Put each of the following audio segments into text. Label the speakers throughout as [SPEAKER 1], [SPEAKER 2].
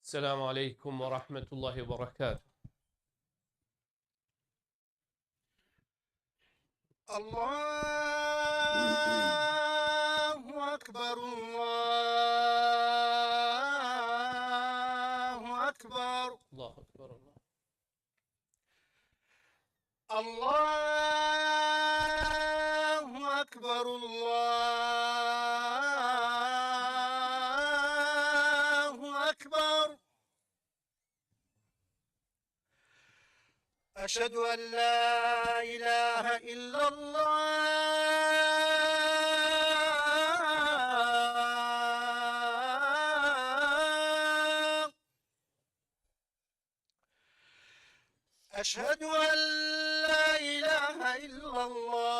[SPEAKER 1] السلام عليكم ورحمة الله وبركاته.
[SPEAKER 2] الله أكبر الله أكبر
[SPEAKER 1] الله أكبر الله.
[SPEAKER 2] الله أكبر الله أكبر. أشهد أن لا إله إلا الله. أشهد أن لا إله إلا الله.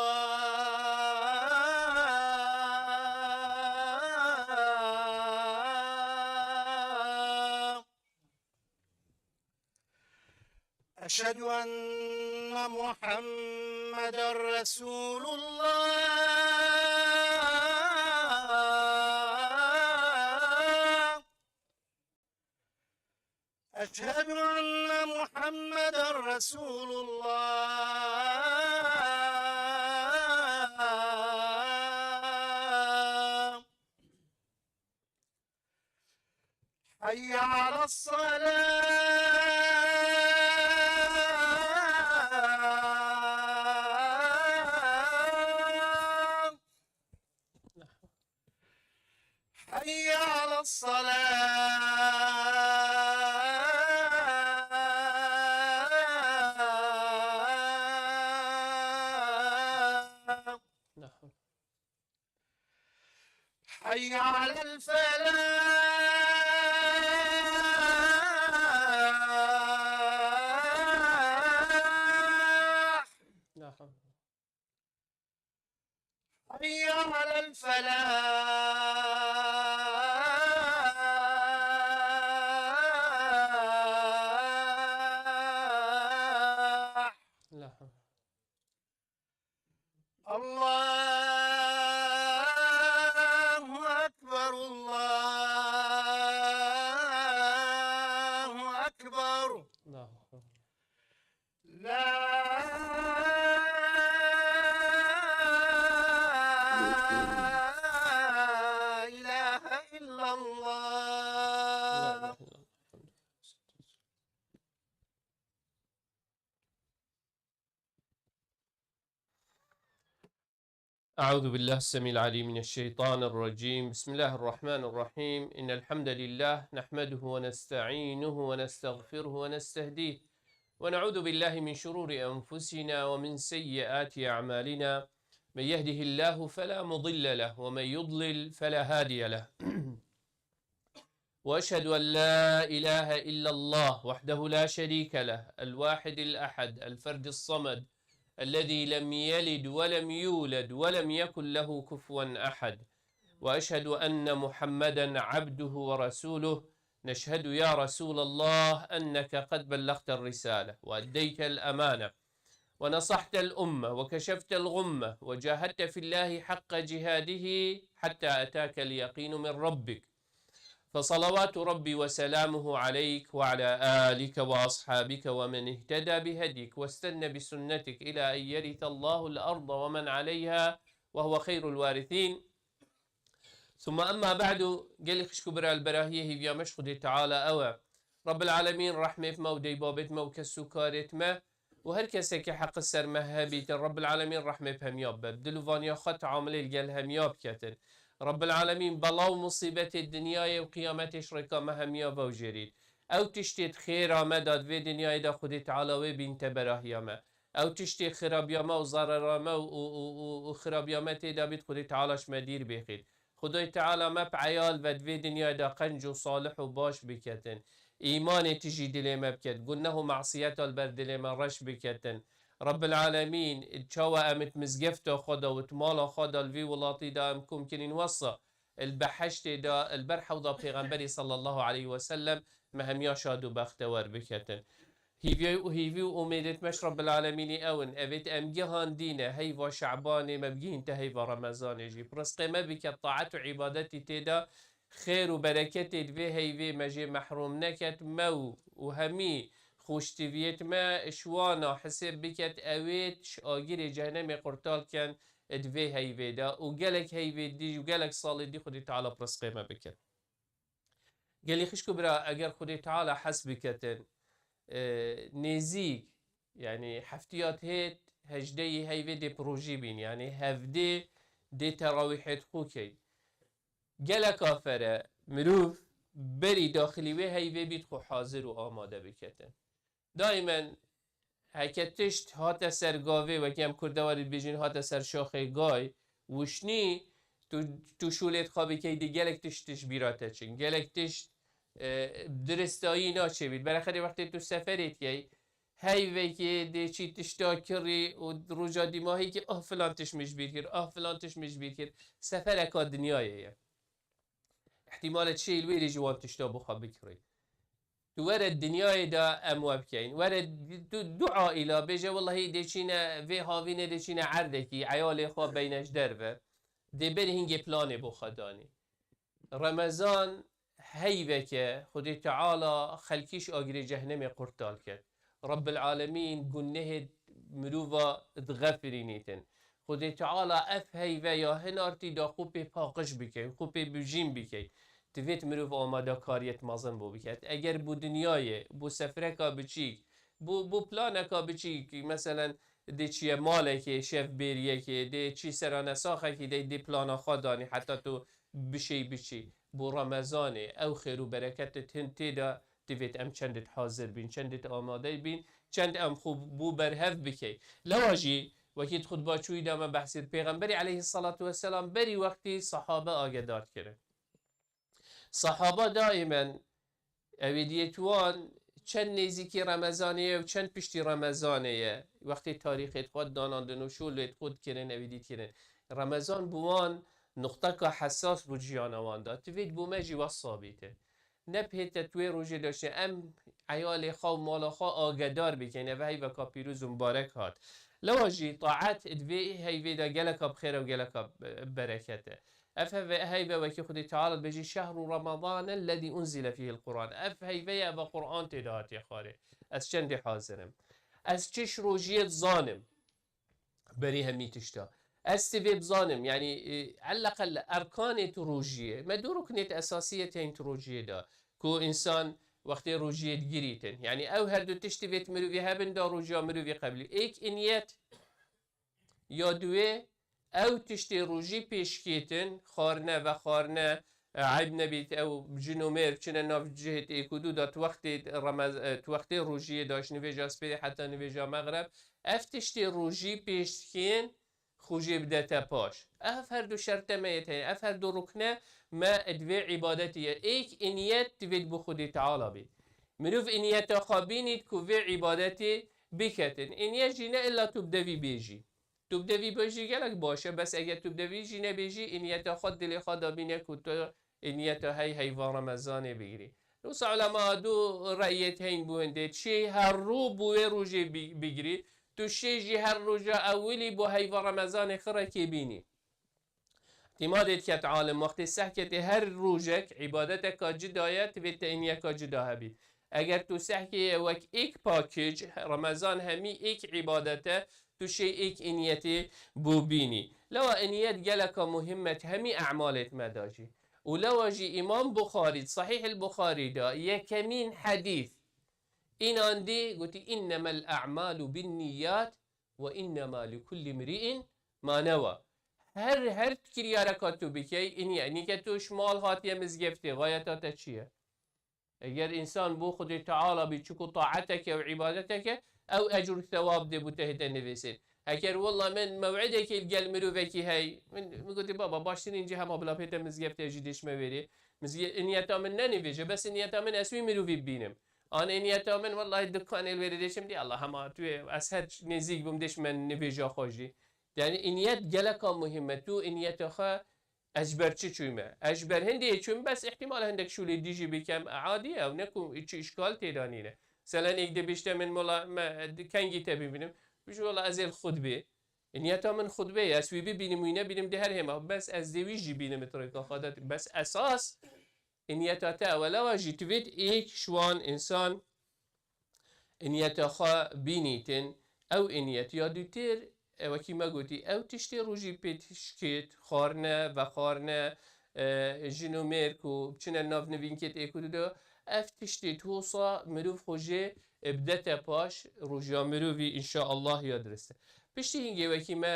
[SPEAKER 2] أشهد أن محمدا رسول الله. أشهد أن محمدا رسول الله. حي على الصلاة. حي على الصلاة.
[SPEAKER 1] نعم.
[SPEAKER 2] حي على الفلاح.
[SPEAKER 1] نعم.
[SPEAKER 2] حي على الفلاح.
[SPEAKER 1] نعم.
[SPEAKER 2] الله أكبر الله أكبر.
[SPEAKER 1] نعم.
[SPEAKER 2] لا إله إلا الله.
[SPEAKER 1] لا إله إلا الله. أعوذ بالله السميع العليم من الشيطان الرجيم. بسم الله الرحمن الرحيم. إن الحمد لله نحمده ونستعينه ونستغفره ونستهديه ونعوذ بالله من شرور أنفسنا ومن سيئات أعمالنا. من يهده الله فلا مضل له ومن يضلل فلا هادي له. وأشهد أن لا إله إلا الله وحده لا شريك له الواحد الأحد الفرد الصمد الذي لم يلد ولم يولد ولم يكن له كفوا أحد. وأشهد أن محمدا عبده ورسوله. نشهد يا رسول الله أنك قد بلغت الرسالة وأديت الأمانة ونصحت الأمة وكشفت الغمة وجاهدت في الله حق جهاده حتى أتاك اليقين من ربك. فصلوات ربي وسلامه عليك وعلى آلك وأصحابك ومن اهتدى بهديك واستنى بسنتك إلى أن يرث الله الأرض ومن عليها وهو خير الوارثين. ثم أما بعد قال لك شكبر البراهيه يا مشخدي تعالى أوى رب العالمين رحمة مودي بابت موكسو كارت وهر كسك حق السر مهابيت رب العالمين رحمة بهمياب بدلو فانيا خط عاملي الجل همياب كتن رب العالمين بلاو مصيبة الدنيا وقيامتش ركا مهمياب وجريد أو تشتيت خير مدد في دنيا دا خدي تعالى وبنت براهيما أو تشتي خرابياما وضرراما وخرابياما تدا بيت خدي تعالىش مدير بخير خدای تعالی ما بعیال و دوی دنیا دا قنج و صالح و باش بکتن ایمان تجی دل ما بکت گناه معصیت بر دل ما رش بکتن رب العالمين تشاوى أمت مزقفته خدا وتمالا خدا الفي ولاطي دا أمكم كنين وصى البحشت دا البرحة ودا بيغنبري صلى الله عليه وسلم مهم يشادو بختوار بكتن هيفيو أميدت مش رب العالمين أون أبيت أمجهان دينه هيفا شعباني مبجين تهيفا رمضان يجي برسقي ما بك الطاعة وعبادتي تدا خیر و برکت وی هیوی مجی محروم نکت مو و همی خوشتویت ما اشوانا حسب بکت اوید آگیر جهنم قرطال کن ادوی هیوی دا و گلک هیوی دی و گلک سال دی خودی تعالی پرسقه ما بکن قال خشكو برا اگر خدي تعالى حسب كتن نزيك يعني حفتيات هيت هجدي هيفي دي بروجي بين يعني هفدي دي تراويحت خوكي قال كافرة مروف بري داخلي وي هيفي بيتخو حاضر وآماده بكتن دائما هكتشت هات سر قاوي وكيم كردواري بيجين هات سر شاخي قاي وشني تو شولت خوابی که دی گلک تشتش بیراته چین گلک تشت درستایی ناچه بید برای وقتی تو سفریت که هیوی که دی چی تشتا کری و روژا دیماهی که فلان تش مش بیر کر فلان تش مش بیر کر سفر اکا دنیایه احتمال چی الویری جوان تشتا بخواب بکری تو ورد دنیای دا امواب کین ورد دو عائله بجه والله دی چینه وی هاوینه دی چینه عرده کی عیال خواب بینش دروه دی بر هنگی پلانه بو خدانی رمضان هیوه که خودی تعالی خلکیش آگری جهنم قرطال کرد رب العالمین گنه مروفا دغفرینیتن خودی تعالی اف هیوه یا هنارتی دا خوب پاقش بکی خوب بجیم بکی دویت مروف آماده کاریت مازن بو بکرد اگر بو دنیای بو سفرکا بچیک بو پلانکا بچیک مثلا دی چیه ماله که شف بیریه که دی چی سرانه ساخه که دی پلانا خدانی حتی تو بشی بو رمضانه او خیر و برکت تنتی دا دویت ام چندت حاضر بین چندت آماده بین چند ام خوب بو برهف بکی لواجی وکیت خود با چوی دام بحثید پیغمبری علیه الصلاة والسلام بری وقتی صحابه آگدار کرد صحابه دائما اویدیتوان چند نزیکی رمضانیه و چند پشتی رمضانیه وقتی تاریخ خود داناندن و شولت خود کرن اویدیت کرن رمضان بوان نقطه که حساس بود جیانوان داد توید بومه جیوا ثابته نبهت توی روژه داشته ام عیال خوا و مالا خوا آگدار بکنه و هی وکا پیروز مبارک هات لواجی طاعت ادوی هی دا گلکا بخیر و گلکا برکته هيبة وكي خدي تعالى بيجي شهر رمضان الذي أنزل فيه القرآن هيبة يا قرآن تدات يا خالي أسجندي حاضرم أسجش روجية ظانم بريها ميتشتا أستفيب ظانم يعني على الأقل أركان تروجية ما دو ركنية أساسية تين تروجية دا كو إنسان وقت روجية جريتن يعني أو هردو تشتفيت مروفي هبن دا روجيا مروفي قبلي إيك إنيت يا دوي او تشتی روژی پیش کیتن خارنه و خارنه عیب نبید او جنومر چنه ناف جهت ایکودو دا تو وقت روژی داشت نویجا سپیده حتی نویجا مغرب اف تشتی روژی پیش کین خوجی بدتا پاش اف هر دو شرطه میتین اف هر دو رکنه ما ادوی عبادتیه ایک انیت دوید بخودی تعالی بید مروف انیت خوابینید که وی عبادتی بکتن انیت جینه الا تبدوی بیجی تو بدوی بیجی گلک باشه بس اگر تو بدوی جی نبیجی اینیت خود دل خود بینه که تو اینیت هی حیوان رمضان بگیری نوس علما دو رأیت هین بونده چی هر رو بوی روژه بگیری تو شیجی هر روژه اولی بو حیوان رمضان خره که بینی اعتمادت که عالم وقتی سحکت هر روژه عبادت کا جدایت بیت اینیت کا جدا بید اگر تو سحکی وک ایک پاکیج رمضان همی ایک عبادته تو شيء ایک انیتی بو بینی لو انیت گلک مهمت همی اعمالت مداجی ولو اجي امام بخاري صحيح البخاري دا يكمين حديث إن عندي قلت إنما الأعمال بالنيات وإنما لكل امرئ ما نوى هر كريا ركاتو بكي إن يعني كتوش مال هاتي مزجفتي غايتها چیه اگر انسان بو خود تعالی بچکو طاعتك و عبادتك او اجر ثواب دي بتهت نویسید اگر والله من موعدك القل مروفكي هاي من قلت بابا باشترين اینجا هم بلا پیت مزگفت اجیدش مویری انیتا من ننویجه بس انیتا من اسوی مروفی بینم آن انیتا من والله دکان الوریدشم دی الله هم توی اسهر نزیک بمدش من نویجه خوشی يعني انيات جلكا مهمة تو انيات خا اجبر چی چویمه اجبر هندی چویم بس احتمال هندک شولی دیجی بکم عادیه و نکو ایچ اشکال تیرانینه مثلا یک دی بیشتر من مولا کنگی تبی بینم بیش والله از الخطبه انیاتا من خطبه اسوی ببینیم و اینا بینیم ده هر همه بس از دویجی بینم تریکا خادت بس اساس انيتا تا ولا واجي تفيد ايك شوان انسان انيتا خا بينيتن او انيت يادوتير وكي ما قلتي او تشتي روجي بيتشكيت خارنا و خارنا جنوميركو بچنا ناف نوين كت ايكو دو اف تشتي توصا مروف خوجي بدتا باش روجيا مروفي ان شاء الله يدرسه بشتي هنگي وكي ما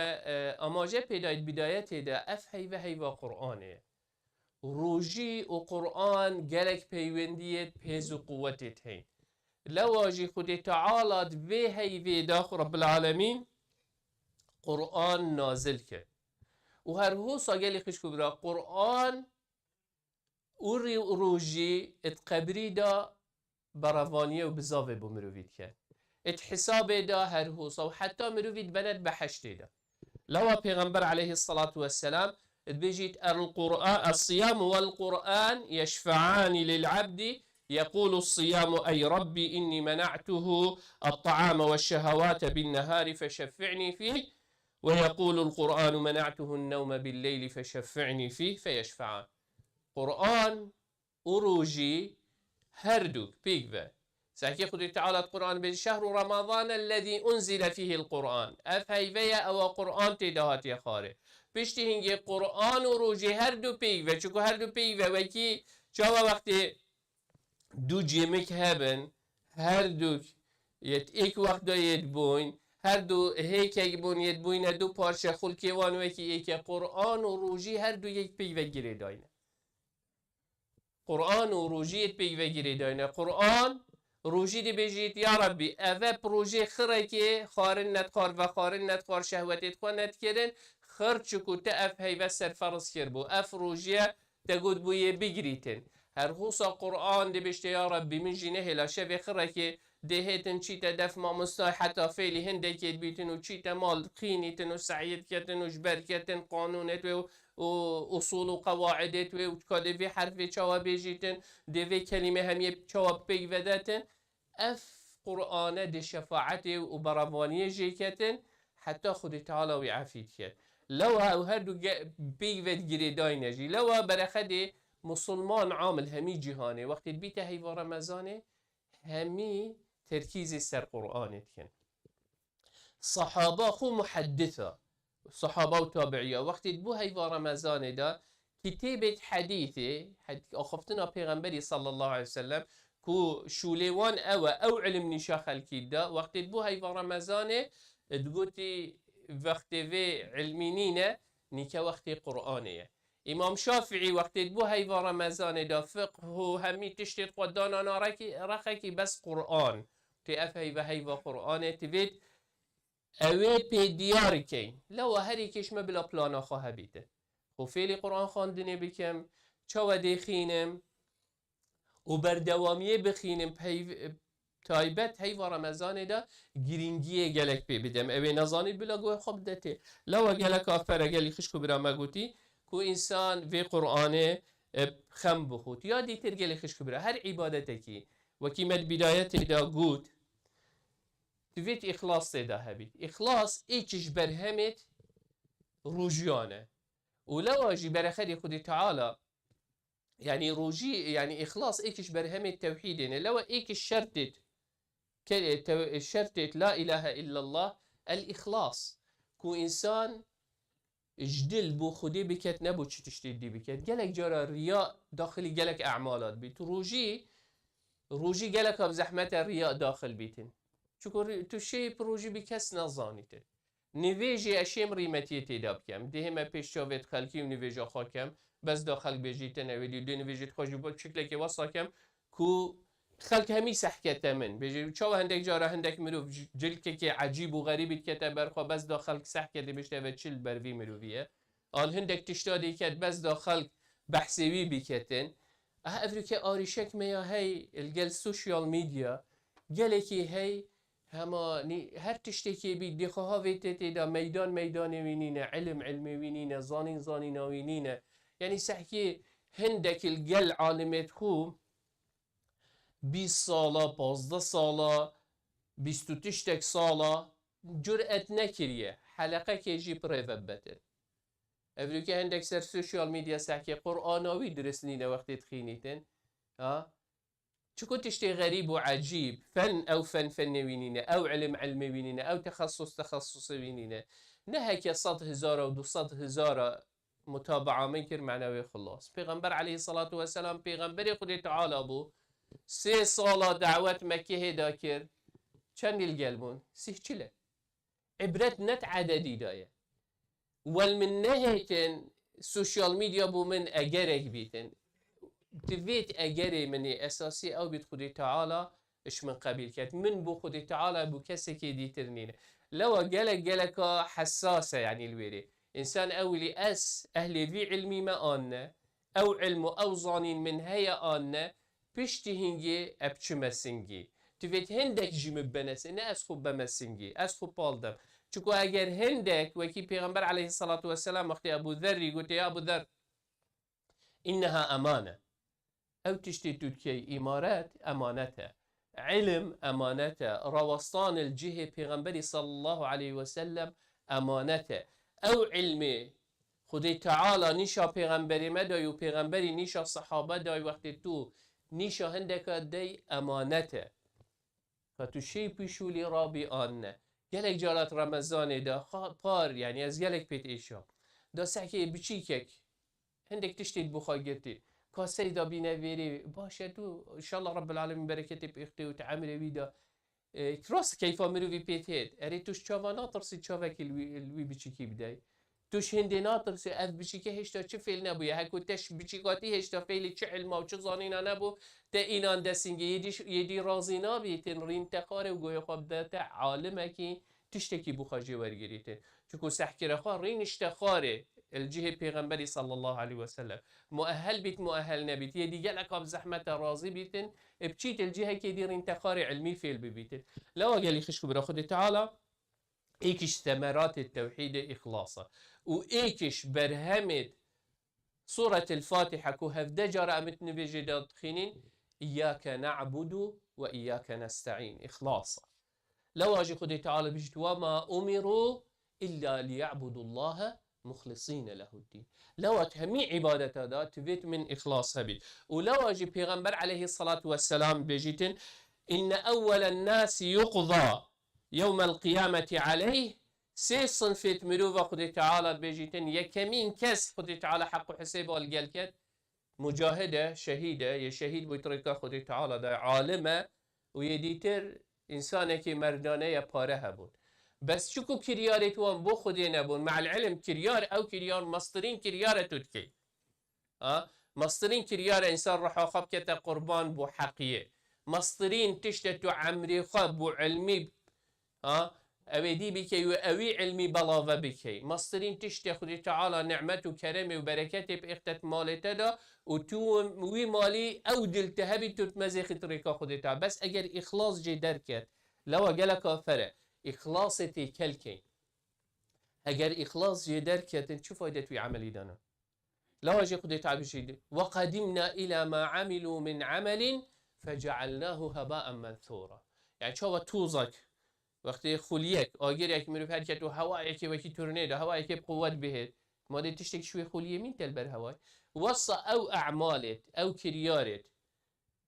[SPEAKER 1] اماجه پیدایت بدايت دا اف هيوا قرآنه روجي و قرآن جالك بيونديت بيزو قوتت هين لواجي خودي تعالى في هي داخل رب العالمين قرآن نازل كه وهر هو ساقالي خشكو برا قرآن وري روجي اتقبري دا براوانيه وبزاوه بمروفيد كه اتحساب دا هر هو سا وحتى مروفيد بند بحشت دا لوا پیغمبر عليه الصلاة والسلام بيجيت القرآن الصيام والقرآن يشفعان للعبد يقول الصيام أي ربي إني منعته الطعام والشهوات بالنهار فشفعني فيه ويقول القرآن منعته النوم بالليل فشفعني فيه فيشفعان قرآن أروجي هردوك بيكفا ساكي خدي تعالى القرآن بالشهر رمضان الذي أنزل فيه القرآن أفهيفيا أو قرآن تدهات يا خاري بيشتي هنجي قرآن أروجي هردو بيكفا چوكو هردو بيكفا وكي جاوا وقتی دو جيمك هبن هردوك يت ايك وقت دا يدبوين هردو هيك يبون يدبوين دو پارچه خل كيوان وكي ايك قرآن وروجي هردو يك بيكفا گيري داينه قرآن وروجي يت بيكفا گيري داينه قرآن روجي دي بيجيت يا ربي أفا بروجي خركي خارن نتخار و خارن نتخار شهوتت خواه نتكرن خر چكو تأف هيفا سر فرص كربو أف روجيه تقود بويه بگريتن هر خوصا قرآن دي بيشت يا ربي من جنه لا شبه خركي دهيتن چيتا دف ما مستاي حتى فيلي هندك يدبيتن و چيتا مال قينيتن و سعيد كتن و جبر كتن قانونت و اصول و قواعدت و كده في حرف چوا بيجيتن دي كلمة همية چوا بيودتن اف قرآن دي شفاعت و براوانية جيكتن حتى خود تعالى ويعافيت كت لو هادو بيود جريداي نجي لو برخدي مسلمان عامل همي جهاني وقت البيت هيوا رمضانه همي تركيز سر قرآن كن صحابة خو محدثة صحابة وتابعية وقت بو هيوا رمضان دا كتابة حديثة أخفتنا پیغمبري صلى الله عليه وسلم كو شوليوان او علم نشاخ الكيدا وقت بو هيوا رمضان تقولي وقت في علمينينا نيكا وقت قرآنية امام شافعي وقت بو هيوا رمضان دا فقه همي تشتت قدان انا رخكي بس قرآن تأف هيوا قرآن تبيت اوه پی دیار کن لو هری کشمه بلا پلانا خواه بیده و فعلی قرآن خواندنه بکم چاو دیخینم و بردوامیه بخینم تایبت هیوا رمضان دا گرینگیه گلک پی بدم اوه نزانید بلا گوه خوب دته لو گلک آفره گلی خشکو برا مگوتی که انسان وی قرآنه خم بخود یا دیتر گلی خشکو برا هر عبادته کی وکی مد بدایت دا گود تفيت إخلاص تدا هبيت إخلاص إيش برهمت روجيانه ولو أجي برخدي خدي تعالى يعني روجي يعني إخلاص إيش برهمت توحيدنا لو إيش شرطت لا إله إلا الله الإخلاص كو إنسان جدل بو خدي بكت نبو تشتشتي دي بكت جالك جرى الرياء داخلي جالك أعمالات بيت روجي جالك بزحمة الرياء داخل بيتن چون تو شی پروژی بی کس نزانیده نویجی اشیم ریمتی تیداب کم ده همه پیش جاوید خلکی و نویجا خاکم بس داخل بجیت نویدی دو نویجیت خوشی بود شکل که واسا کم کو خلک همی سحکت من بجی چاو هندک جاره هندک مروف جلک که عجیب و غریبی که تبرخوا بس داخل سحکت بشته و چل بروی مروفیه آن هندک تشتادی کت بس داخل بحثوی بیکتن افریکا آریشک میا هی الگل سوشیال میدیا گلکی هی هما هر تشتكي بيدي خواهي تتدا ميدان وينينا علم وينينا زانين وينينا يعني سحكي هندك الجل عالمت خو 20 سالا 15 سالا 20 تشتك سالا جرأت نكريه حلقة كيجي بريفبتن افرو که هندک سر سوشیال میدیا سحکی قرآناوی درست نینه وقتی تخینیتن چكو تشتي غريب وعجيب فن أو فن وينينه أو علم وينينه أو تخصص وينينه نهك صد هزارة ودو صد هزارة متابعة منكر معنوي خلاص پیغمبر عليه الصلاة والسلام پیغمبر خود تعالى أبو 3 سالة دعوة مكة هدا كر چند القلبون 6 عبرت نت عددي داية والمن نهيتن سوشيال ميديا بو من أجرك بيتن تفيت أجري مني أساسي أو بيت خدي تعالى إيش من قبيل كات من بو خدي تعالى بو كسك دي ترنين لو جلك حساسة يعني الويري إنسان أولي أهل في علمي ما أنا أو علم أو ظانين من هيا أنا بيشتهنجي أبتشمسنجي تفيت هندك جيم بنس إن أسخو بمسنجي أسخو بالدم چكو أجر هندك وكي پیغمبر عليه الصلاة والسلام وقت أبو ذر قلت يا أبو ذر إنها أمانة أو تشتي تركي إمارات أمانته علم أمانته روستان الجهة پیغمبري صلى الله عليه وسلم أمانته أو علمي خدي تعالى نيشا پیغمبري مدى و پیغمبري نيشا صحابة داي وقت تو نيشا هندك داي أمانته فتو شي بيشولي رابي آنه گلک جارات رمضان دا پار يعني از گلک پیت ایشا دا سحكي بچيكك هندك تشتيد بخواه گرتي كاسي دا بينويري باشه تو ان شاء الله رب العالمين بركتي بإختي وتعامل ويدا راست كيف امرو في بيتهد اري توش چاوا ناطرسي چاوك الوي بچيكي بداي توش هندي ناطرسي اف بچيكي هشتا چه فيل نبويا هكو تش بچيكاتي هشتا فيل چه علما و چه ظانينا نبو تا اینان دستنگي يدي رازينا بيتن رين تخاره و گويا خواب داتا عالمكي تشتكي بخاجي ورگريتن چكو سحكي رخواه رين اشتخاره الجهة پیغمبري صلى الله عليه وسلم مؤهل بيت مؤهل نبيت يدي قالك بزحمة راضي بيتن بچيت الجهة كي دير انتخار علمي فيل ببيتن لو قال يخشكو براخد تعالى ايكش ثمرات التوحيد إخلاصا وايكش برهمت سورة الفاتحة كو هفده جارة امت نبيجي دادخينين إياك نعبد وإياك نستعين إخلاصا لو اجي خدي تعالى بجت وما أمروا إلا ليعبدوا الله مخلصين له الدين لو تهمي عبادته دا تفيت من إخلاص هبيت ولو أجي پیغمبر عليه الصلاة والسلام بجيتن إن أول الناس يقضى يوم القيامة عليه 3 صنفت مروفة خدي تعالى بجيتن يكمين كس خدي تعالى حق حسابه الجلكت مجاهدة شهيدة يا شهيد بيتركه خدي تعالى دا عالمة ويديتر إنسانك مردانه يا باره بود بس شكو كريارت وان بو خودي نبون مع العلم كريار او كريار مصدرين كريار تدكي مصدرين كريار انسان رح خب كتا قربان بو حقية مصدرين تشتتو عمري خب بو علمي اوي دي بكي اوي علمي بلاوة بكي مصدرين تشتي خدي تعالى نعمته وكرمه وبركاته باختت مالته دا وتو وي مالي او دلتهبي تتمزي خطريكا خدي تعالى بس اگر اخلاص جي دركت لو قالك فرق إخلاصتي كالكين اگر إخلاص جي دركت شو فايدة عملي دانا لو أجي خدي تعالى شيء وقدمنا إلى ما عملوا من عمل فجعلناه هباء منثورا يعني شو توزك وقتی خلیک آگر یک میرو حرکت و هوا یکی وکی تورنیدو هوا یکی بقوت بهت ماده تشتك شوي خلیه مين تل بر هواي وصا او اعمالت او كريارت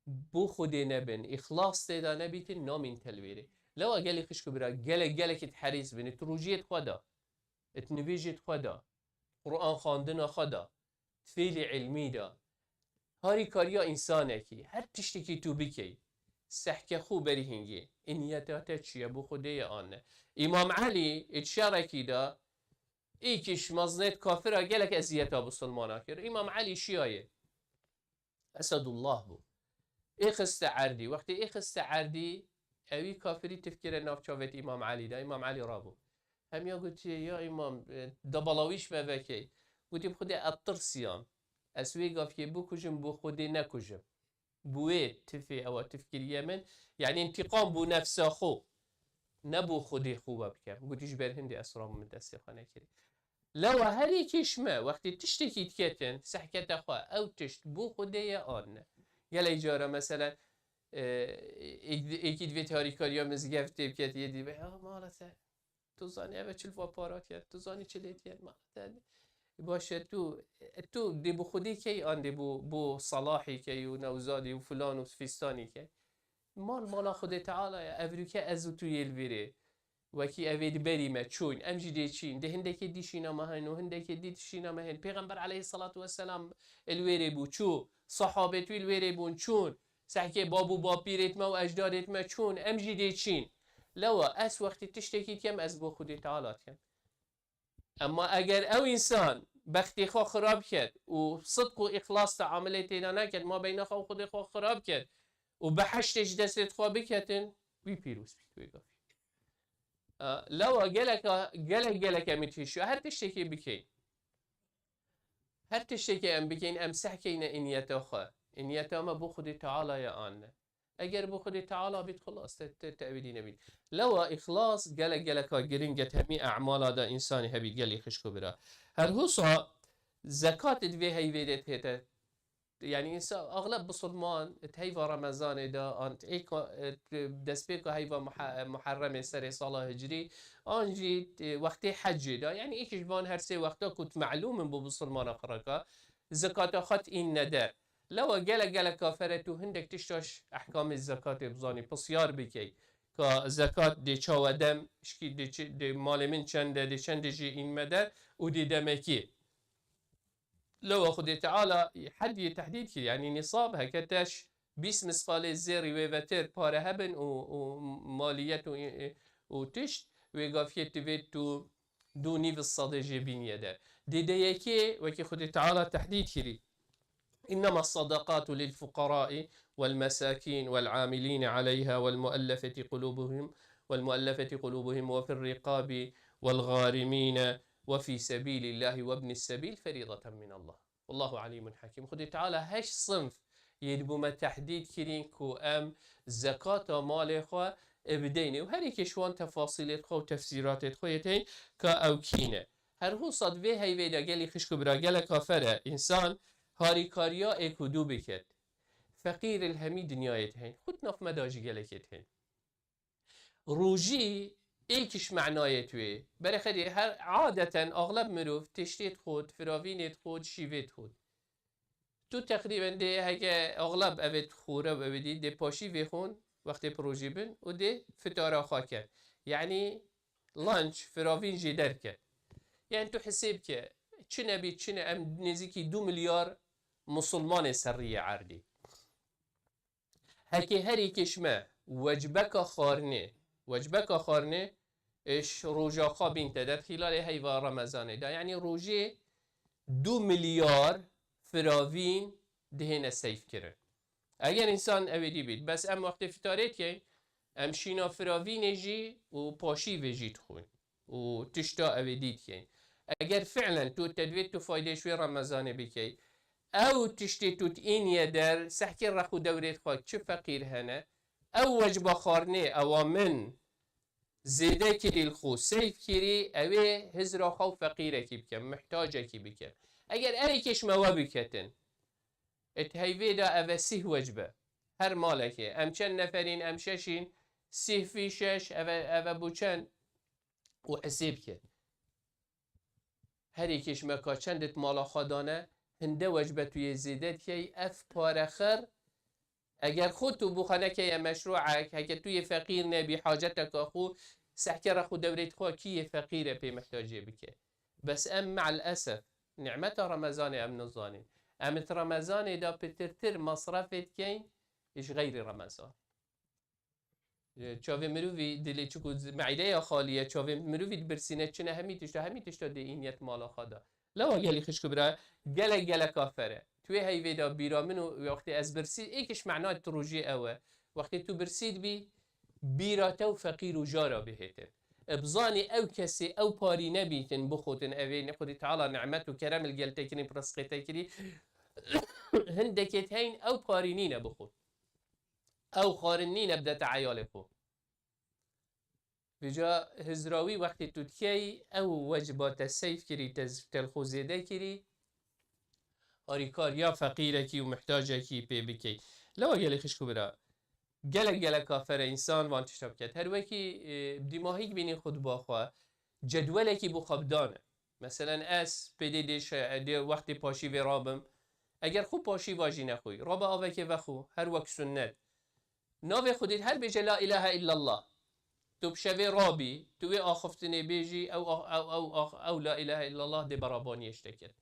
[SPEAKER 1] بو خودی نبن اخلاص تدا نبیت نامین تلویره لو اگلی خشکو برا گلک تحریص بین تروجیت خدا اتنویجیت خدا قرآن خواندن خدا تفیل علمی دا هاری کاریا انسانه کی هر تشتکی تو بکی سحكة خو بريهنجي إن يتاتشي أبو خدي آنه إمام علي اتشاركي دا إيكش مزنت كافرة جالك أزيات أبو سلمان كر إمام علي شياية أسد الله بو إيخ استعردي وقت إيخ استعردي أوي كافري تفكير ناف شافت إمام علي دا إمام علي رابو هم يا قلت يا إمام دبلاويش ما بكي قلت بخدي الترسيان أسوي قافي بو كجم بو خدي نكجم بويت تفي او تفكير من يعني انتقام بو نفس خو نبو خودي خوبه بكم قلتيش برهندي اسرام من دست خانه كري لو هري كشمه وقت تشتكي تكتن سحكت اخوه او تشت بو خودي آن يلا اجاره مثلا اكيد في تاريكاريا مزگفت بكت يدي به مالته تو زاني اوه چل و پارات کرد تو زاني چليت کرد مالته باشه تو دی بو خودی کی آن دی بو صلاحی کی و نوزادی و فلان و فستانی کی مال خود تعالی اوری که از تو یلویره وکی اوید بریمه چون امجی دی چین ده هنده که دیشینا مهن و هنده که دیشینا مهن پیغمبر علیه الصلاة والسلام الویره بو چو صحابه تو الویره بون چون سحکه بابو باب پیرت ما و اجدادت ما چون امجی دی چین لوا اس وقتی تشتکی کم از بو خود تعالی کم اما اگر او انسان بختی خو خراب کرد و صدق و اخلاص تعاملت اینا نکرد ما بین خو خود خو خراب کرد و به حشتش دستت خو بکتن وی پیروز بیت لو گلک میتیشو هر تشتکی بکین هر تشتکی ام بکین ام سحکین انیتا خو انیتا ما بو خود تعالی آن اگر بو خود تعالی بیت خلاص تأویلی نبید لو اخلاص گلک گرینگت همی اعمال دا انسانی هبید گلی خشکو برا هر حسا زکات دوی هیویدت هیتا يعني انسان اغلب بسلمان تهيفا رمضان دا انت ايكو دسبيكو هيفا محرم سر صلاة هجري انجي وقت حج دا يعني ايكش بان هر سي وقتا كنت معلوم بو بسلمان اخركا زكاة خط این ندر لو جل كافرتو هندك تشتاش احكام الزكاة بزاني بسيار بكي که زکات دی چاو دم شکی دی مال من چنده دی چنده جی این مدر و دی دمکی لو خود تعالى حد تحديد كي يعني نصاب هكتاش 20 مثقال زير ويفتر باره هبن وماليات وتشت ويقافيت تبيتو دو نيف الصدجي بين ده دي يكي وكي خود تعالى تحديد كري إنما الصدقات للفقراء والمساكين والعاملين عليها والمؤلفة قلوبهم وفي الرقاب والغارمين وفي سبيل الله وابن السبيل فريضة من الله والله عليم حكيم خد تعالى هش صنف يدبو ما تحديد كرين كو ام زكاة مال خو ابديني وهر كشوان تفاصيل خو وتفسيرات خو يتين كا او كينه هر هو صدوه هاي ويدا قالي خشكو برا قال كافره انسان هاري كاريا اكودو بكت فقير الهمي دنيايت هين خود ناف مداجي قالكت هين روجي ایکش معنای توی برای خیلی هر عادتا اغلب مروف تشتیت خود فراوینت خود شیوت خود تو تقریبا ده هگه اغلب اوید خوره و اویدی ده پاشی ویخون وقتی پروژی بین و ده فتاره خواه کرد یعنی لانچ فراوین جدر کرد یعنی تو حساب که چه نبید چه ام نزیکی 2 میلیارد مسلمان سریع عردی هکی هری کشمه وجبک خارنه اش روجا خوابين تدر خلال هيوا رمضان دا يعني روجي 2 مليار فراوين دهنا سيف كرن اگر انسان اویدی بید بس ام وقت فتارت که ام شینا فراوین جی و پاشی وجی تخون و تشتا اویدید که اگر فعلا تو تدوید تو فایده شوی رمضان بکی او تشتی تو این یه در سحکی رخو دورت خواهد چه فقیر هنه او وجب خارنه اوامن زیده کری الخو سیف کری اوه هزرا خو فقیره کی بکن محتاجه کی بکن اگر ای کش موا بکتن اتهیوه دا اوه 30 وجبه هر مالکه ام چند نفرین ام ششین 30 فی 6 اوه بوچن و حسیب کن هر ایکش مکا چندت مالا خدانه هنده وجبه توی زیدت که اف پارخر اگر خود تو بخانه که مشروعک اگر توی فقیر نبی حاجتک اخو سحکر اخو دورت خو کیه فقیره پی محتاجه بکه بس ام مع الاسف نعمت رمضان ام نظانین امت رمضان دا پترتر مصرفت کین ايش غير رمضان چاوی مروی دلی چکو معیده یا خالیه چاوی مروی برسینه چنه همی تشتا دی اینیت مالا خدا لوا گلی خشکو برا گل کافره توی هیوی دا بیرامن و وقتی از برسید ایکش معنای تروجی اوه وقتی تو برسید بی بیراته و فقیر و جارا بهتن ابزانی او کسی او پاری نبیتن بخوتن اوه نخودی تعالی نعمت و کرم الگل تکنی پرسقی تکنی هندکت هین او پاری نینه بخوت او خارنین بدت عیال خو بجا هزراوی وقتی تو تکی او وجبات سیف کری تلخو زیده کری آریکار یا فقیره کی و محتاجه کی پی بکی لوا گلی خشکو برا گل کافر انسان وان تشتاب کرد هر وکی دیماهی بینی خود باخوا جدوله کی بو خبدانه مثلا اس پی دی وقتی پاشی و رابم اگر خوب پاشی واجی نخوی راب آوه که وخو هر وقت سنت ناوی خودید هر بجه لا اله الا الله تو بشوی رابی توی آخفتنی بیجی او لا اله الا الله دی برابانی اشتکت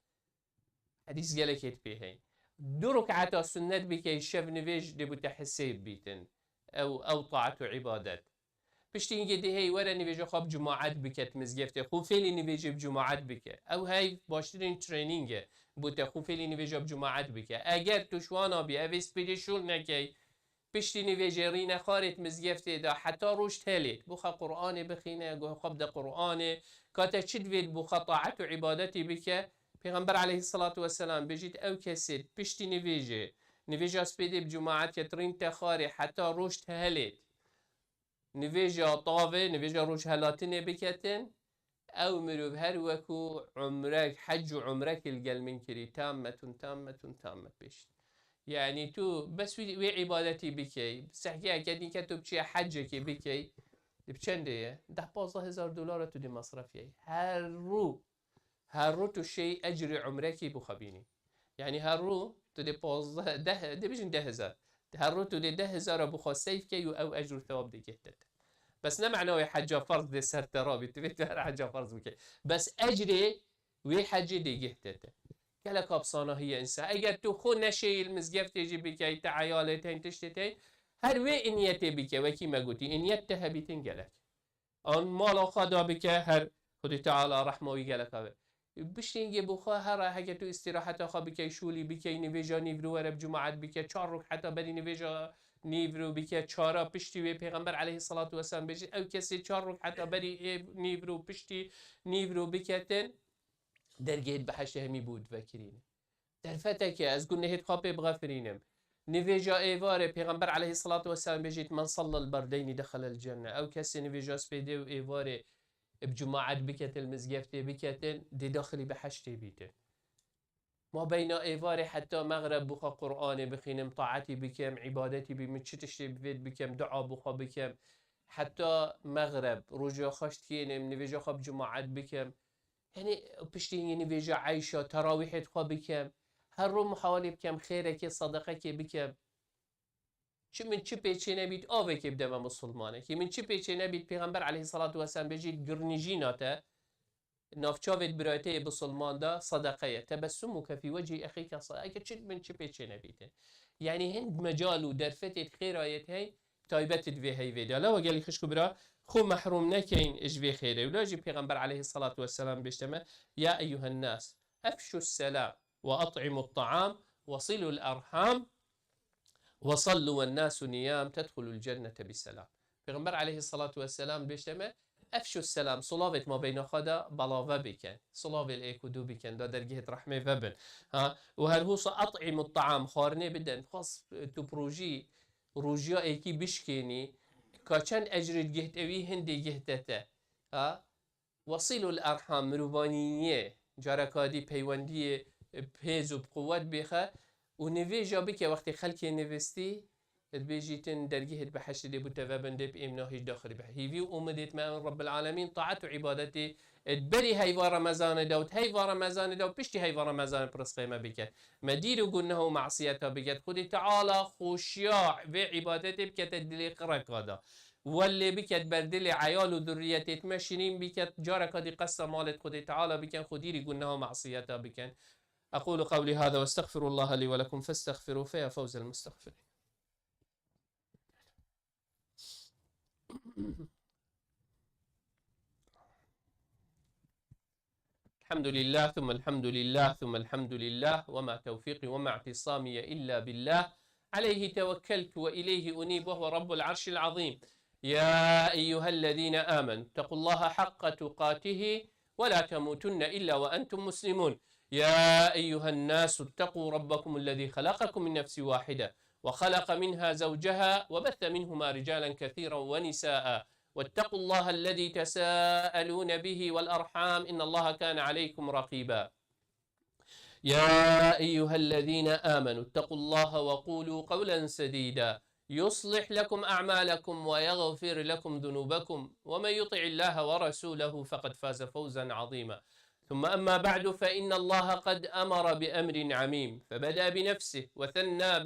[SPEAKER 1] حدیث گلکت بیهین دو ركعات سنت بكي شف نفيج دي بتحسيب بيتن او طاعة عبادات بشتين قد هي ورا نفيج خاب جماعات بكت مزجفت خو فيلي نفيج بجماعات بك او هاي باشترين ترينينج بوتا خو فيلي نفيج بجماعات بك اگر تشوانا بي اويس بيدي شول نكي بشتي نفيج رينا خارت مزجفت دا حتى روش تالت بوخا قرآن بخينا قو خاب دا قرآن كاتا تشدفيد بوخا طاعة عبادتي بك پیغمبر علیه الصلاة والسلام بجید او کسی پشتی نویجه سپیده بجماعت کترین تخاری حتی روش تهلید نویجه طاوه نویجه روش هلاتنه بکتن او مروب هر وکو عمرك حج عمرك القلمين كري تامة بشت يعني تو بس وي عبادتي بكي بس احكي اكيد كتب بشي حجك بكي بچنده ده 15000 دلار تو دي مصرفيه هر رو تو شی اجر عمرکی بخبینی یعنی هر رو تو دی 15 ده دی بجن 10000 هر رو تو دی 10000 بخوا سیف کی او اجر ثواب دی گهتت بس نه معناه حج فرض دی سر ترابي تبيت هر حج فرض بك بس اجري وي حج دی گهتت كلك ابصانه هي انسان اگر تو خو نشي المزقف تيجي بك تعيالتين تشتتين هر وي انيتي بك وكي ما قلتي انيتها بتنقلك ان مال خدا بك هر خدي تعالى رحمه ويقلك بشینگه بخوا هر اگه تو استراحت خواب بکی شولی بکی نویجا نیورو ورب جماعت بکی 4 رکعت بری نویجا نیورو بکی 4 پشتی و پیغمبر علیه الصلاة والسلام بجی او کسی 4 رکعت بری نیورو پشتی نیورو بکتن درگید به حشته همی بود وکرین در فته که از گونه هیت خواب بغفرینم نویجا ایواره پیغمبر علیه الصلاة والسلام بجید من صلى البردين دخل الجنة او کسی نویجا سپیده و ایواره بجماعات بكت المزقفتي بكتن دي داخلي بحشتي بيتن ما بين ايواري حتى مغرب بخا قرآن بخينم طاعتي بكم عبادتي بمتشتشتي بفيد بكم دعاء بخا بكم حتى مغرب رجع خشت كينم نفيجا خب جماعات بكم يعني بشتين نفيجا عيشة تراويح خا بكم هر رو محاولة بكم خيرك صدقك بكم چه من چه پیچه نبید آوه که بدم مسلمانه که من چه پیچه نبید پیغمبر علیه الصلاة والسلام بجید گرنجیناته نافچاوت برایته بسلمان دا صدقه تبسمك في وجه اخيك صدقه چه من چه پیچه نبیده يعني هند مجالو درفتت خيرايت هاي تايبت دوی هاي ويدا لا وقال لي خشكو برا خو محروم نكين اجوي خيره ولا جي پیغمبر عليه الصلاة والسلام بيشتمه يا ايها الناس افشوا السلام واطعموا الطعام وصلوا الارحام وصلوا والناس نيام تدخلوا الجنة بسلام پیغمبر عليه الصلاة والسلام بيشتمه افشوا السلام صلاوت ما بين خدا بلاوه بكن صلاو الايكودو بكن دا درجه رحمه وبن ها وهل هو اطعم الطعام خارنه بدن خاص تو بروجي روجيا ايكي بشكيني كاچن اجر جهتوي هندي جهتته ها وصلوا الارحام مروانيه جاركادي پیوندی پیز و بقوت بخه و نویجا بکه وقتی خلکی نوستی تبيجيتن درجه بحشد دي بتفابن دي بإمنا هيج داخل به هيفي ومدت ما رب العالمين طاعت وعبادتي تبري هاي رمضان دوت هاي رمضان دوت بشتي هاي رمضان برس قيمة بكت مدير وقلناه معصيتها بكت خدي تعالى خشياع بعبادتي بكت الدلي قرق هذا واللي بكت بردل عيال وذريتي تمشينين بكت جارك هذه قصة مالت خدي تعالى بكت خديري قلناه معصيتها بكت أقول قولي هذا واستغفر الله لي ولكم فاستغفروا فيا فوز المستغفرين. الحمد لله ثم الحمد لله ثم الحمد لله وما توفيقي وما اعتصامي إلا بالله عليه توكلت وإليه أنيب وهو رب العرش العظيم. يا أيها الذين آمنوا اتقوا الله حق تقاته ولا تموتن إلا وأنتم مسلمون. يا أيها الناس اتقوا ربكم الذي خلقكم من نفس واحدة وخلق منها زوجها وبث منهما رجالا كثيرا ونساء واتقوا الله الذي تساءلون به والأرحام إن الله كان عليكم رقيبا. يا أيها الذين آمنوا اتقوا الله وقولوا قولا سديدا يصلح لكم أعمالكم ويغفر لكم ذنوبكم ومن يطع الله ورسوله فقد فاز فوزا عظيما. ثم أما بعد فإن الله قد أمر بأمر عميم، فبدأ بنفسه وثنى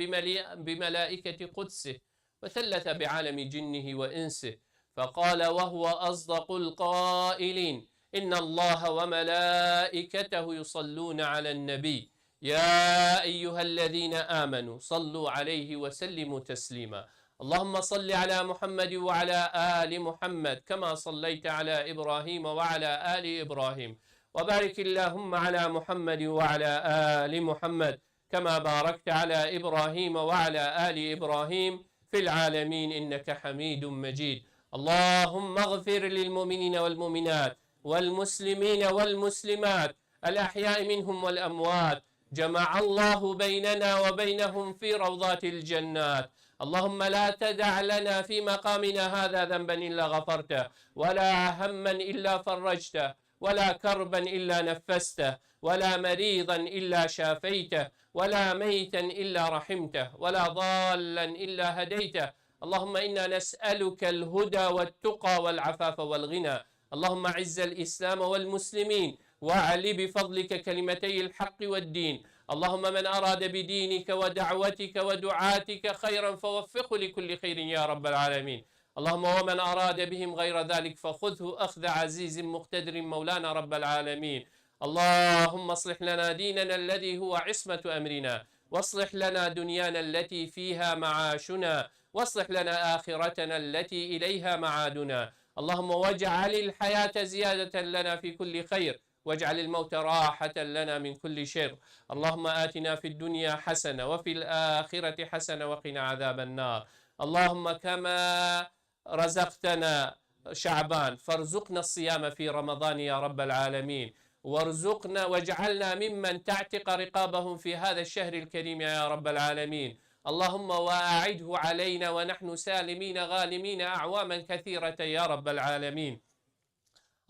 [SPEAKER 1] بملائكة قدسه وثلث بعالم جنه وإنسه، فقال وهو أصدق القائلين: إن الله وملائكته يصلون على النبي يا أيها الذين آمنوا صلوا عليه وسلموا تسليما. اللهم صل على محمد وعلى آل محمد كما صليت على إبراهيم وعلى آل إبراهيم، وبارك اللهم على محمد وعلى آل محمد كما باركت على إبراهيم وعلى آل إبراهيم في العالمين إنك حميد مجيد. اللهم اغفر للمؤمنين والمؤمنات والمسلمين والمسلمات الأحياء منهم والأموات، جمع الله بيننا وبينهم في روضات الجنات. اللهم لا تدع لنا في مقامنا هذا ذنبا إلا غفرته، ولا هما إلا فرجته، ولا كربا إلا نفسته، ولا مريضا إلا شافيته، ولا ميتا إلا رحمته، ولا ضالا إلا هديته. اللهم إنا نسألك الهدى والتقى والعفاف والغنى. اللهم أعز الإسلام والمسلمين واعل بفضلك كلمتي الحق والدين. اللهم من أراد بدينك ودعوتك ودعاتك خيرا فوفقه لكل خير يا رب العالمين. اللهم ومن أراد بهم غير ذلك فخذه أخذ عزيز مقتدر مولانا رب العالمين. اللهم اصلح لنا ديننا الذي هو عصمة أمرنا، واصلح لنا دنيانا التي فيها معاشنا، واصلح لنا آخرتنا التي إليها معادنا. اللهم واجعل الحياة زيادة لنا في كل خير، واجعل الموت راحة لنا من كل شر. اللهم آتنا في الدنيا حسنة وفي الآخرة حسنة وقنا عذاب النار. اللهم كما رزقتنا شعبان فارزقنا الصيام في رمضان يا رب العالمين، وارزقنا واجعلنا ممن تعتق رقابهم في هذا الشهر الكريم يا رب العالمين. اللهم وأعده علينا ونحن سالمين غانمين أعواما كثيرة يا رب العالمين.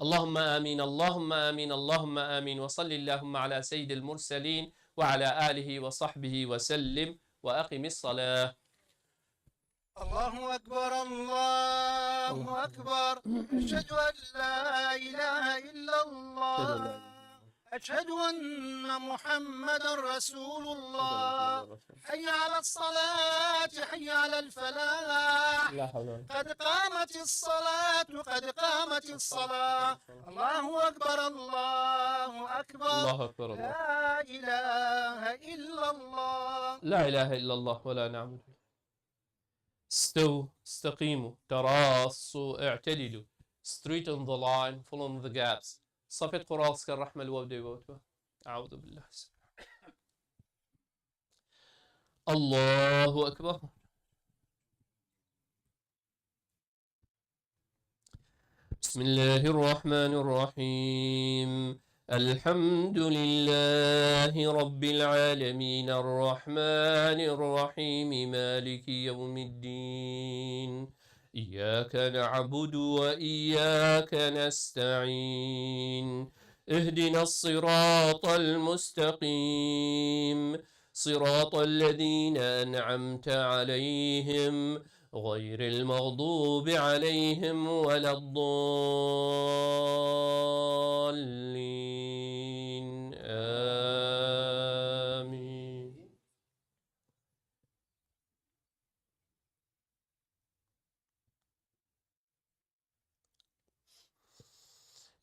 [SPEAKER 1] اللهم آمين اللهم آمين اللهم آمين، وصل اللهم على سيد المرسلين وعلى آله وصحبه وسلم، وأقم الصلاة.
[SPEAKER 2] الله أكبر الله أكبر، أشهد أن لا إله إلا الله، أشهد أن محمدا رسول الله. حي على الصلاة حي على الفلاح، قد قامت الصلاة قد قامت الصلاة. الله أكبر الله أكبر،
[SPEAKER 1] الله أكبر الله.
[SPEAKER 2] لا إله إلا الله.
[SPEAKER 1] لا إله إلا الله ولا نعبد. استووا استقيموا تراصوا اعتدلوا. Straighten the line, fill in the gaps. صفة قراص كالرحمة الودي ووتوه. أعوذ بالله. الله أكبر. بسم الله الرحمن الرحيم. الحمد لله رب العالمين الرحمن الرحيم مالك يوم الدين. إياك نعبد وإياك نستعين. اهدنا الصراط المستقيم، صراط الذين أنعمت عليهم غير المغضوب عليهم ولا الضالين. آمين.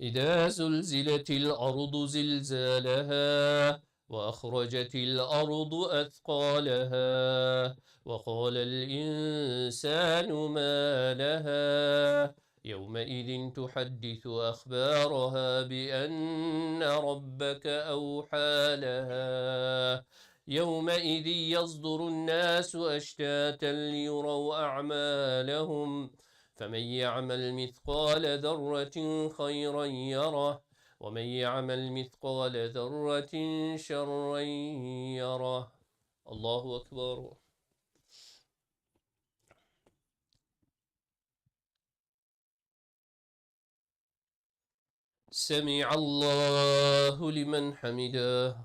[SPEAKER 1] إذا زلزلت الأرض زلزالها وأخرجت الأرض أثقالها وقال الإنسان ما لها يومئذ تحدث أخبارها بأن ربك أوحى لها. يومئذ يصدر الناس أشتاتا ليروا أعمالهم، فمن يعمل مثقال ذرة خيرا يره، ومن يعمل مثقال ذرة شرا يره. الله أكبر. سمع الله لمن حمده.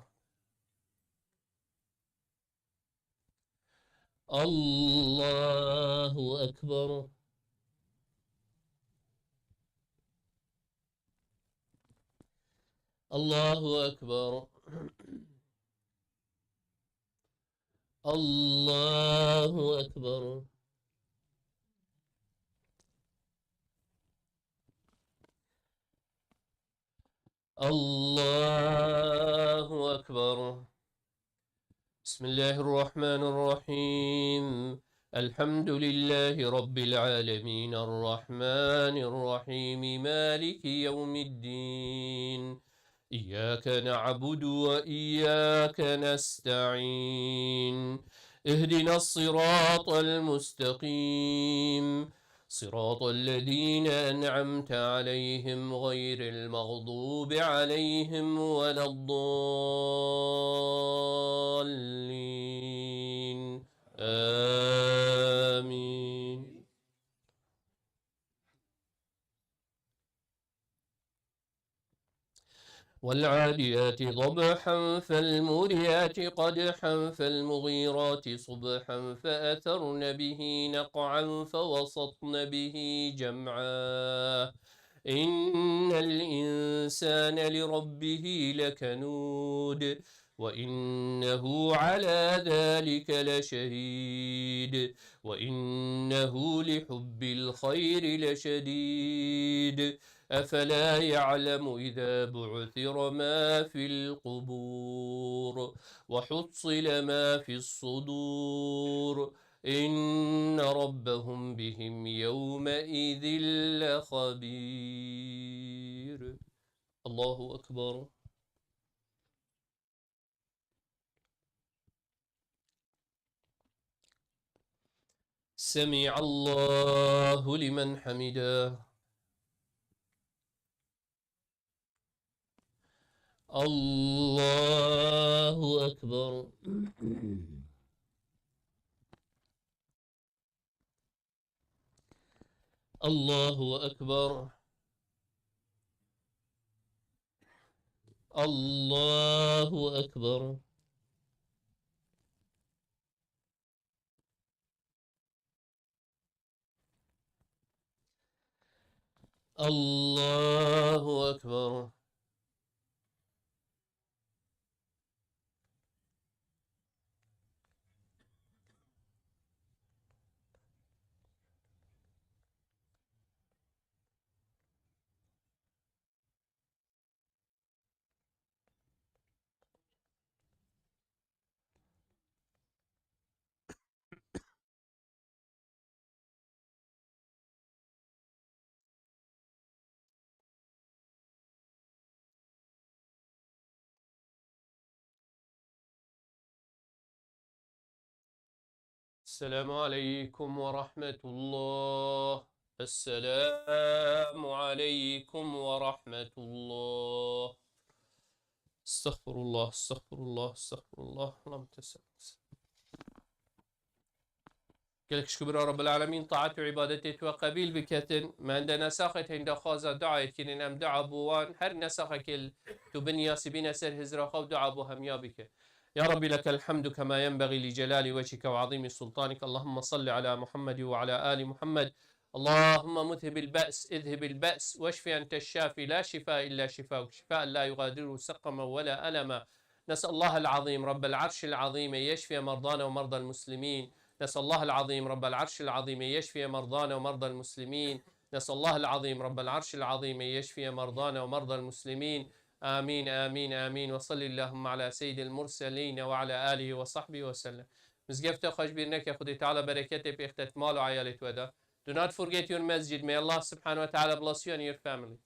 [SPEAKER 1] الله أكبر. الله أكبر. الله أكبر. الله أكبر. بسم الله الرحمن الرحيم. الحمد لله رب العالمين الرحمن الرحيم مالك يوم الدين. إياك نعبد وإياك نستعين. اهدنا الصراط المستقيم صراط الذين أنعمت عليهم غير المغضوب عليهم ولا الضالين. آمين. والعاديات ضبحا فالموريات قدحا فالمغيرات صبحا فأثرن به نقعا فوسطن به جمعا. إن الإنسان لربه لكنود وإنه على ذلك لشهيد وإنه لحب الخير لشديد. أفلا يعلم إذا بعثر ما في القبور وحصل ما في الصدور إن ربهم بهم يومئذ لخبير. الله أكبر. سمع الله لمن حمده. الله أكبر. الله أكبر. الله أكبر. الله أكبر. السلام عليكم ورحمة الله. السلام عليكم ورحمة الله. استغفر الله استغفر الله استغفر الله. اللهم تسلم. قالك شكر رب العالمين طاعته وعبادته وقبيل بكتن ما عندنا ساقت عند خازة دعاء كنن ام دعا بوان هر نساقك تبني سبين سر هزرا خو دعا بهم يا بك يا رب لك الحمد كما ينبغي لجلال وجهك وعظيم سلطانك. اللهم صل على محمد وعلى آل محمد. اللهم مذهب البأس اذهب البأس واشف أنت الشافي لا شفاء إلا شفاءك شفاء لا يغادر سقما ولا ألما. نسأل الله العظيم رب العرش العظيم يشفي مرضانا ومرضى المسلمين. نسأل الله العظيم رب العرش العظيم يشفي مرضانا ومرضى المسلمين. نسأل الله العظيم رب العرش العظيم يشفي مرضانا ومرضى المسلمين. آمين آمين آمين. وصل اللهم على سيد المرسلين وعلى آله وصحبه وسلم. مزگفت خوش بینک یا خودی تعالی برکت به اختتمال و عیالت ودا. Do not forget your masjid. May Allah subhanahu wa ta'ala bless you and your family.